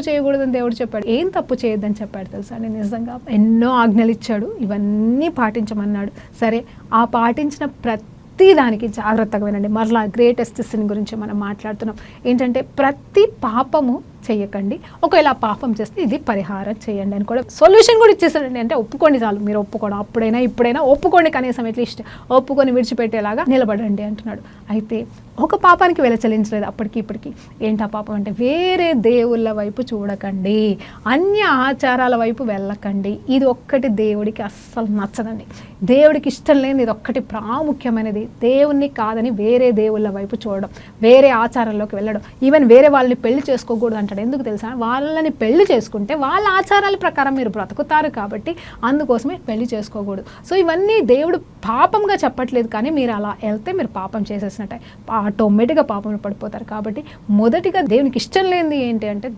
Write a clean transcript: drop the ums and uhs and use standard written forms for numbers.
చేయకూడదని దేవుడు చెప్పాడు. ఏం తప్పు చేయొద్దని చెప్పాడు తెలుసా అండి? నిజంగా ఎన్నో ఆజ్ఞలు ఇచ్చాడు, ఇవన్నీ పాటించమన్నాడు. సరే, ఆ పాటించిన ప్రతి దానికి జాగ్రత్తగా వినండి. మరలా గ్రేటెస్ట్ సిన్ గురించి మనం మాట్లాడుతున్నాం. ఏంటంటే ప్రతి పాపము చెయ్యకండి, ఒకవేళ ఆ పాపం చేస్తే ఇది పరిహారం చేయండి అని కూడా సొల్యూషన్ కూడా ఇచ్చేసాడండి. అంటే ఒప్పుకోండి చాలు, మీరు ఒప్పుకోవడం అప్పుడైనా ఇప్పుడైనా ఒప్పుకోండి, కనీసం అట్లీస్ట్ ఒప్పుకొని విడిచిపెట్టేలాగా నిలబడండి అంటున్నాడు. అయితే ఒక పాపానికి వెల చెల్లించలేదు అప్పటికి ఇప్పటికి. ఏంటి ఆ పాపం అంటే వేరే దేవుళ్ళ వైపు చూడకండి, అన్య ఆచారాల వైపు వెళ్ళకండి. ఇది ఒక్కటి దేవుడికి అస్సలు నచ్చదండి. దేవుడికి ఇష్టం లేని ఇది ఒక్కటి ప్రాముఖ్యమైనది. దేవుణ్ణి కాదని వేరే దేవుళ్ళ వైపు చూడడం, వేరే ఆచారాల్లోకి వెళ్ళడం, ఈవెన్ వేరే వాళ్ళని పెళ్లి చేసుకోకూడదు అంటాడు. ఎందుకు తెలుసా? వాళ్ళని పెళ్లి చేసుకుంటే వాళ్ళ ఆచారాల ప్రకారం మీరు బ్రతుకుతారు కాబట్టి అందుకోసమే పెళ్లి చేసుకోకూడదు. సో ఇవన్నీ దేవుడు పాపంగా చెప్పట్లేదు, కానీ మీరు అలా వెళ్తే మీరు పాపం చేసేసినట్టే, ఆటోమేటిక్గా పాపంలో పడిపోతారు. కాబట్టి మొదటిగా దేవునికి ఇష్టం లేనిది ఏంటి అంటే